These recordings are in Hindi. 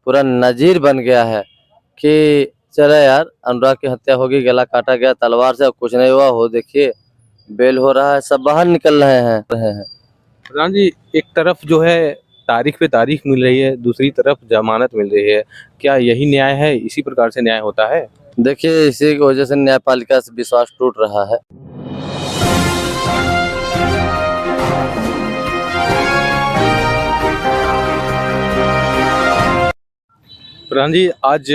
पूरा नज़ीर बन गया है कि चले यार, अनुराग की हत्या होगी, गला काटा गया तलवार से, कुछ नहीं हुआ, हो देखिए बेल हो रहा है, सब बाहर निकल रहे हैं। प्रधान जी, एक तरफ जो है तारीख पे तारीख मिल रही है, दूसरी तरफ जमानत मिल रही है। क्या यही न्याय है? इसी प्रकार से न्याय होता है? देखिए, इसी की वजह से न्यायपालिका से विश्वास टूट रहा है। प्रधान जी, आज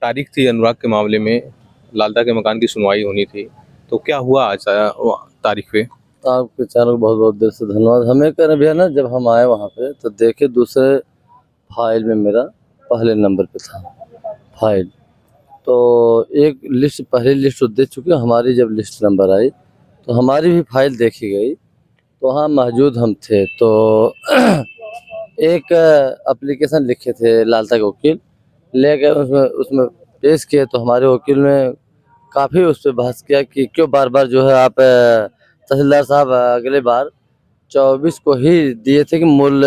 तारीख थी अनुराग के मामले में, लालता के मकान की सुनवाई होनी थी, तो क्या हुआ आज तारीख पे? आपके चैनल को बहुत बहुत दिल से धन्यवाद। हमें कह रहे भैया ना, जब हम आए वहाँ पे तो देखे दूसरे फाइल में मेरा पहले नंबर पे था फाइल। तो एक लिस्ट, पहली लिस्ट दे चुके, हमारी जब लिस्ट नंबर आई तो हमारी भी फाइल देखी गई, तो वहाँ मौजूद हम थे। तो एक एप्लीकेशन लिखे थे लालता के वकील, लेके उसमें उसमें पेश किए, तो हमारे वकील ने काफ़ी उस पर बहस किया कि क्यों बार बार जो है आप तहसीलदार साहब अगले बार 24 को ही दिए थे कि मूल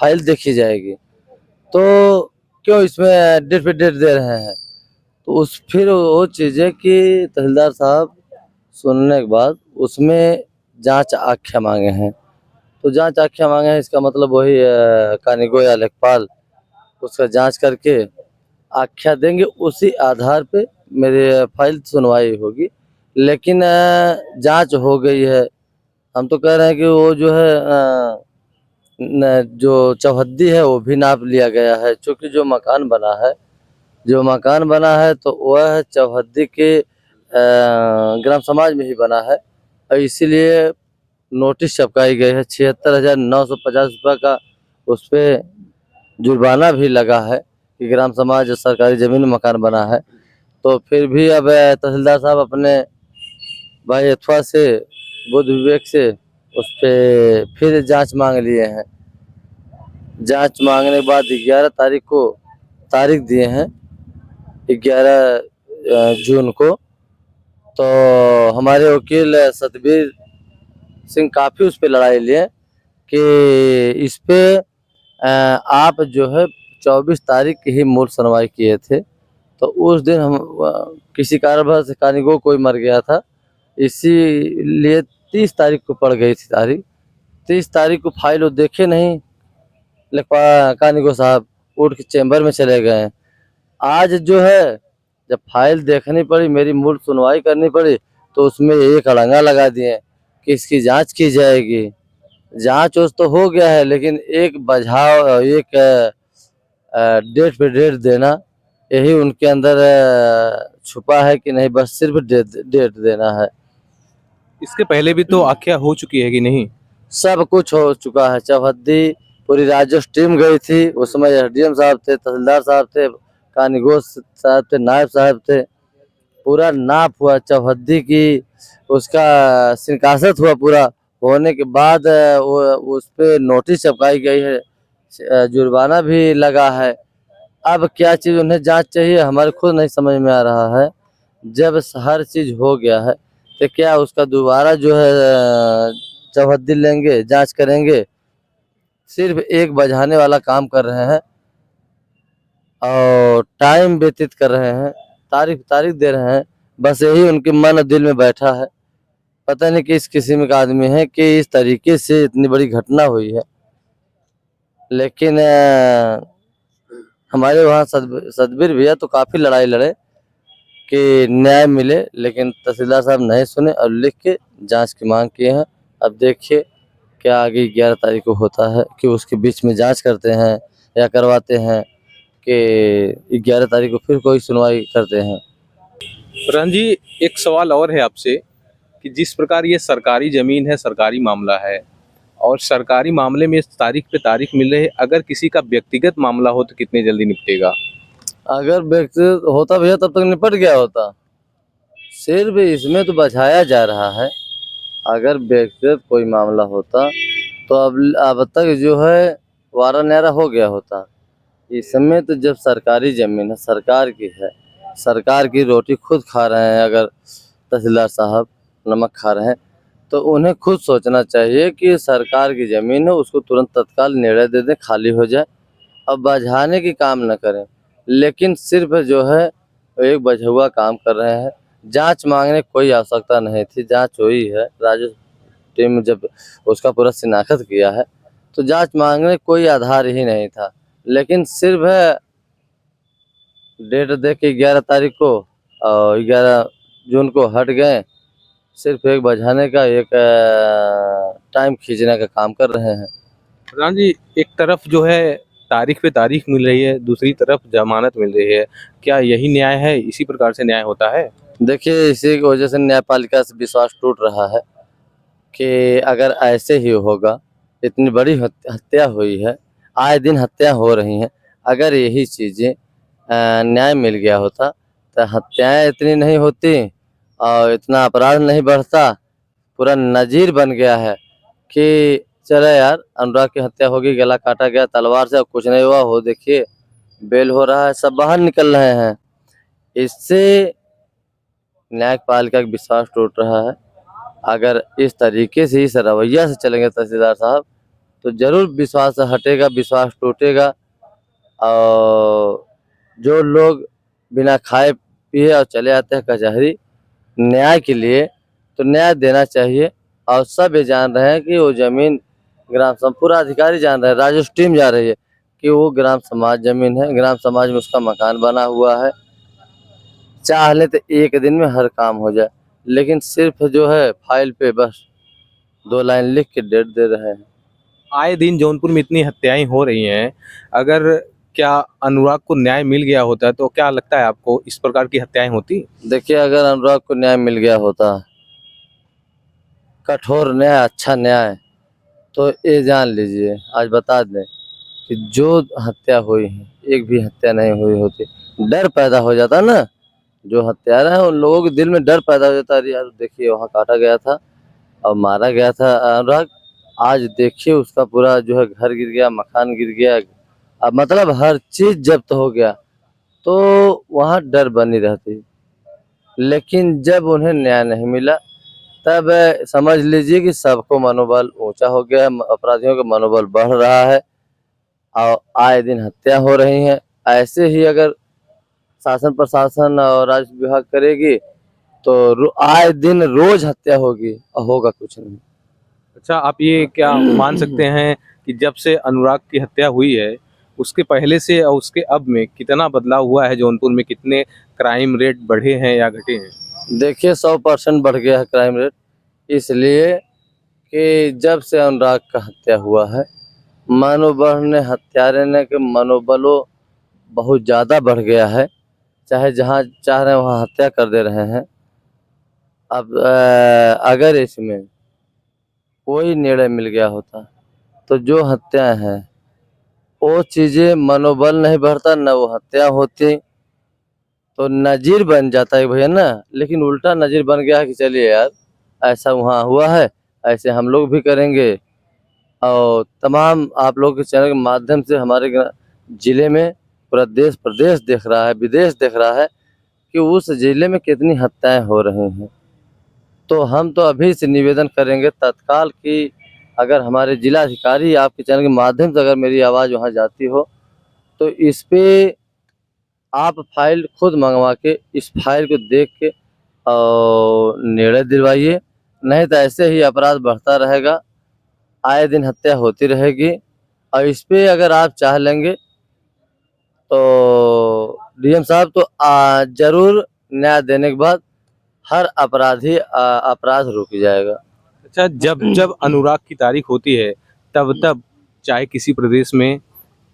फाइल देखी जाएगी, तो क्यों इसमें डेट पे डेट दे रहे हैं। तो उस फिर वो चीज़ है कि तहसीलदार साहब सुनने के बाद उसमें जांच आख्या मांगे हैं। तो जांच आख्या मांगे हैं, इसका मतलब वही कानिगो या लेखपाल उसका जांच करके आख्या देंगे, उसी आधार पे मेरे फाइल सुनवाई होगी। लेकिन जांच हो गई है। हम तो कह रहे हैं कि वो जो है जो चौहद्दी है वो भी नाप लिया गया है, क्योंकि जो मकान बना है तो वह है चौहद्दी के ग्राम समाज में ही बना है, और इसीलिए नोटिस छपकाई गई है। 76,950 रुपये का उस पर जुर्माना भी लगा है कि ग्राम समाज सरकारी ज़मीन में मकान बना है। तो फिर भी अब तहसीलदार साहब अपने भाई अथवा से, बुद्ध विवेक से उस पर फिर जांच मांग लिए हैं। जांच मांगने के बाद 11 तारीख को तारीख दिए हैं, 11 जून को। तो हमारे वकील सतबीर सिंह काफ़ी उस पर लड़ाई लिए कि इस पे आप जो है 24 तारीख की ही मूल सुनवाई किए थे, तो उस दिन हम किसी कारणवश से कानिगो कोई मर गया था, इसीलिए 30 तारीख को पड़ गई थी तारीख। 30 तारीख को फाइल वो देखे नहीं, लेखपा कानिगो साहब उठ के चैम्बर में चले गए। आज जो है जब फाइल देखनी पड़ी, मेरी मूल सुनवाई करनी पड़ी, तो उसमें एक अड़ंगा लगा दिए कि इसकी जांच की जाएगी। जांच उस तो हो गया है, लेकिन एक बझाव, एक डेट पे डेट देना, यही उनके अंदर छुपा है कि नहीं, बस सिर्फ डेट देना है। इसके पहले भी तो आख्या हो चुकी है कि नहीं? सब कुछ हो चुका है। चौहद्दी पूरी राजस्व टीम गई थी, उस समय एसडीएम साहब थे, तहसीलदार साहब थे, कानिगो साहब थे, नायब साहब थे। पूरा नाप हुआ चौहद्दी की, उसका सिंकासत हुआ। पूरा होने के बाद वो उस पे नोटिस छपकाई गई है, जुर्माना भी लगा है। अब क्या चीज़ उन्हें जांच चाहिए, हमारे खुद नहीं समझ में आ रहा है। जब हर चीज़ हो गया है तो क्या उसका दोबारा जो है चौहद्दी लेंगे, जांच करेंगे। सिर्फ एक बझाने वाला काम कर रहे हैं और टाइम व्यतीत कर रहे हैं, तारीख तारीख दे रहे हैं। बस यही उनके मन और दिल में बैठा है। पता नहीं किस किस्म का आदमी है कि इस तरीके से इतनी बड़ी घटना हुई है। लेकिन हमारे वहाँ सतबीर भैया तो काफ़ी लड़ाई लड़े कि न्याय मिले, लेकिन तहसीलदार साहब नहीं सुने और लिख के जांच की मांग किए हैं। अब देखिए क्या आगे 11 तारीख को होता है, कि उसके बीच में जांच करते हैं या करवाते हैं, कि 11 तारीख को फिर कोई सुनवाई करते हैं। प्रधान जी, एक सवाल और है आपसे कि जिस प्रकार ये सरकारी ज़मीन है, सरकारी मामला है, और सरकारी मामले में तारीख पे तारीख मिल रही है, अगर किसी का व्यक्तिगत मामला हो तो कितनी जल्दी निपटेगा? अगर व्यक्तिगत होता भैया तब तक निपट गया होता। सिर्फ इसमें तो बचाया जा रहा है। अगर व्यक्तिगत कोई मामला होता तो अब तक जो है वारा न्यारा हो गया होता। इस समय तो जब सरकारी ज़मीन है, सरकार की है, सरकार की रोटी खुद खा रहे हैं, अगर तहसीलदार साहब नमक खा रहे हैं, तो उन्हें खुद सोचना चाहिए कि सरकार की ज़मीन है, उसको तुरंत तत्काल निर्णय दे दें, खाली हो जाए। अब बझाने की काम न करें, लेकिन सिर्फ जो है एक बझा हुआ काम कर रहे हैं। जांच मांगने की कोई आवश्यकता नहीं थी, जांच हुई है। राजस्व टीम जब उसका पूरा शिनाख्त किया है तो जांच मांगने का कोई आधार ही नहीं था, लेकिन सिर्फ डेट दे के 11 तारीख को और 11 जून को हट गए। सिर्फ एक बझाने का एक टाइम खींचने का काम कर रहे हैं। प्रधान जी, एक तरफ जो है तारीख पे तारीख मिल रही है, दूसरी तरफ जमानत मिल रही है, क्या यही न्याय है? इसी प्रकार से न्याय होता है? देखिए, इसी की वजह से न्यायपालिका से विश्वास टूट रहा है कि अगर ऐसे ही होगा, इतनी बड़ी हत्या हुई है, आए दिन हत्या हो रही हैं। अगर यही चीज़ें न्याय मिल गया होता तो हत्याएं इतनी नहीं होती और इतना अपराध नहीं बढ़ता। पूरा नज़ीर बन गया है कि चलो यार, अनुराग की हत्या होगी, गला काटा गया तलवार से, अब कुछ नहीं हुआ, हो देखिए बेल हो रहा है, सब बाहर निकल रहे हैं। इससे न्यायपालिका का विश्वास टूट रहा है। अगर इस तरीके से, इस रवैया से चलेंगे तहसीलदार साहब, तो ज़रूर विश्वास हटेगा, विश्वास टूटेगा। और जो लोग बिना खाए पिए और चले आते हैं कचहरी न्याय के लिए, तो न्याय देना चाहिए। और सब ये जान रहे हैं कि वो ज़मीन ग्राम सभा पूरा अधिकारी जान रहे हैं, राजस्व टीम जा रही है कि वो ग्राम समाज ज़मीन है, ग्राम समाज में उसका मकान बना हुआ है। चाह ले तो एक दिन में हर काम हो जाए, लेकिन सिर्फ जो है फाइल पे बस 2 लाइन लिख के डेट दे रहे हैं। आए दिन जौनपुर में इतनी हत्याएं हो रही हैं, अगर क्या अनुराग को न्याय मिल गया होता तो क्या लगता है आपको इस प्रकार की हत्याएं होती? देखिए, अगर अनुराग को न्याय मिल गया होता, कठोर न्याय, अच्छा न्याय, तो ये जान लीजिए, आज बता दें कि जो हत्या हुई है, एक भी हत्या नहीं हुई होती। डर पैदा हो जाता ना, जो हत्यारा है उन लोगों के दिल में डर पैदा हो जाता है। अरे यार देखिए, वहाँ काटा गया था और मारा गया था अनुराग, आज देखिए उसका पूरा जो है घर गिर गया, मकान गिर गया, अब मतलब हर चीज जब्त हो गया, तो वहाँ डर बनी रहती। लेकिन जब उन्हें न्याय नहीं मिला, तब समझ लीजिए कि सबको मनोबल ऊंचा हो गया है, अपराधियों का मनोबल बढ़ रहा है और आए दिन हत्या हो रही हैं। ऐसे ही अगर शासन प्रशासन और राजस्व विभाग करेगी तो आए दिन रोज हत्या होगी और होगा कुछ नहीं। अच्छा, आप ये क्या मान सकते हैं कि जब से अनुराग की हत्या हुई है, उसके पहले से और उसके अब में कितना बदलाव हुआ है? जौनपुर में कितने क्राइम रेट बढ़े हैं या घटे हैं? देखिए, 100% बढ़ गया है क्राइम रेट, इसलिए कि जब से अनुराग का हत्या हुआ है, मनोबल ने, हत्यारे ने के मनोबलों बहुत ज़्यादा बढ़ गया है। चाहे जहाँ चाह रहे हैं वहाँ हत्या कर दे रहे हैं। अब अगर इसमें कोई निर्णय मिल गया होता तो जो हत्याएं हैं वो चीज़ें, मनोबल नहीं बढ़ता, न वो हत्या होती, तो नज़ीर बन जाता है भैया ना। लेकिन उल्टा नज़ीर बन गया है कि चलिए यार, ऐसा वहाँ हुआ है, ऐसे हम लोग भी करेंगे। और तमाम आप लोग के चैनल के माध्यम से हमारे ज़िले में पूरा देश प्रदेश देख रहा है, विदेश देख रहा है कि उस ज़िले में कितनी हत्याएं हो रही हैं। तो हम तो अभी से निवेदन करेंगे तत्काल कि अगर हमारे जिलाधिकारी आपके चैनल के माध्यम से अगर मेरी आवाज़ वहाँ जाती हो, तो इस पे आप फाइल खुद मंगवा के इस फाइल को देख के और निर्णय दिलवाइए। नहीं तो ऐसे ही अपराध बढ़ता रहेगा, आए दिन हत्या होती रहेगी। और इस पे अगर आप चाह लेंगे तो डीएम साहब, तो ज़रूर न्याय देने के बाद हर अपराधी अपराध रुक जाएगा। अच्छा, जब जब अनुराग की तारीख होती है, तब तब चाहे किसी प्रदेश में,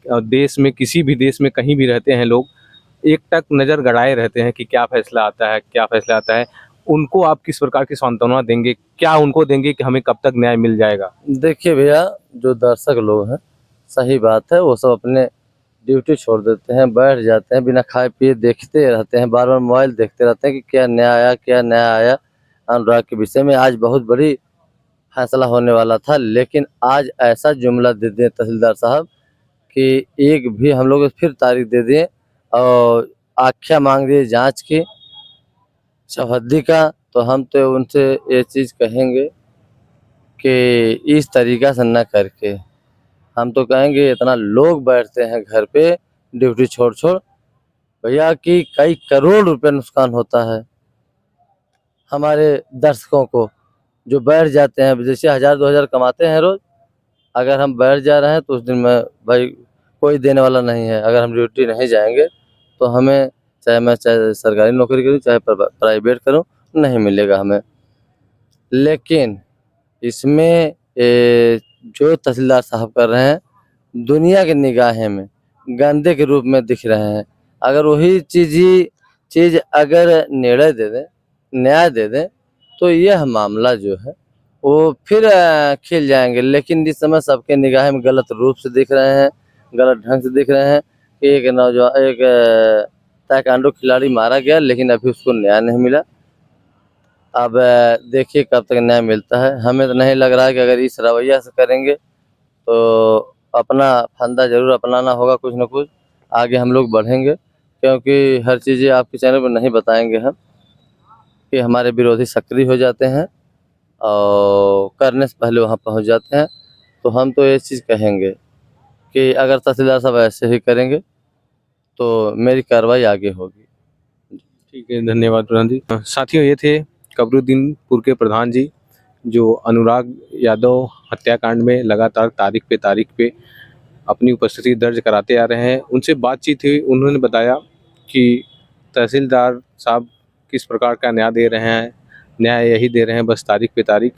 देश में, किसी भी देश में कहीं भी रहते हैं लोग, एकटक नज़र गड़ाए रहते हैं कि क्या फैसला आता है, क्या फैसला आता है। उनको आप किस प्रकार की सांत्वना देंगे? क्या उनको देंगे कि हमें कब तक न्याय मिल जाएगा? देखिए भैया, जो दर्शक लोग हैं, सही बात है, वो सब अपने ड्यूटी छोड़ देते हैं, बैठ जाते हैं, बिना खाए पिए देखते रहते हैं, बार बार मोबाइल देखते रहते हैं कि क्या नया आया, क्या नया आया। अनुराग के विषय में आज बहुत बड़ी फैसला होने वाला था, लेकिन आज ऐसा जुमला दे दिए तहसीलदार साहब कि एक भी हम लोग फिर तारीख दे दिए और आख्या मांग दिए जांच की, चौहद्दी का। तो हम तो उनसे ये चीज़ कहेंगे कि इस तरीका से न करके हम तो कहेंगे इतना लोग बैठते हैं घर पे ड्यूटी छोड़ छोड़, भैया कि कई करोड़ रुपए नुकसान होता है हमारे दर्शकों को, जो बैठ जाते हैं। जैसे 1000-2000 कमाते हैं रोज, अगर हम बैठ जा रहे हैं तो उस दिन में भाई कोई देने वाला नहीं है। अगर हम ड्यूटी नहीं जाएंगे तो हमें, चाहे सरकारी नौकरी करूँ चाहे प्राइवेट करूँ, नहीं मिलेगा हमें। लेकिन इसमें जो तहसीलदार साहब कर रहे हैं, दुनिया की निगाहें में गंदे के रूप में दिख रहे हैं। अगर वही चीज़ अगर निर्णय दे दें, न्याय दे दें, तो यह मामला जो है वो फिर खिल जाएंगे। लेकिन इस समय सबके निगाहें में गलत रूप से दिख रहे हैं, गलत ढंग से दिख रहे हैं कि एक ताइक्वांडो खिलाड़ी मारा गया, लेकिन अभी उसको न्याय नहीं मिला। अब देखिए कब तक न्याय मिलता है। हमें तो नहीं लग रहा है कि अगर इस रवैया से करेंगे तो अपना फंदा ज़रूर अपनाना होगा कुछ न कुछ। आगे हम लोग बढ़ेंगे, क्योंकि हर चीज़ें आपके चैनल पर नहीं बताएँगे हम, कि हमारे विरोधी सक्रिय हो जाते हैं और करने से पहले वहाँ पहुँच जाते हैं। तो हम तो ये चीज़ कहेंगे कि अगर तहसीलदार साहब ऐसे ही करेंगे तो मेरी कार्रवाई आगे होगी। ठीक है, धन्यवाद प्रधान जी। साथियों, ये थे कबरुद्दीनपुर के प्रधान जी, जो अनुराग यादव हत्याकांड में लगातार तारीख पे तारीख पे अपनी उपस्थिति दर्ज कराते आ रहे हैं। उनसे बातचीत हुई, उन्होंने बताया कि तहसीलदार साहब किस प्रकार का न्याय दे रहे हैं, न्याय यही दे रहे हैं बस तारीख पे तारीख।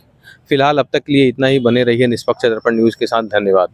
फिलहाल अब तक के लिए इतना ही। बने रहिए निष्पक्ष दर्पण न्यूज़ के साथ। धन्यवाद।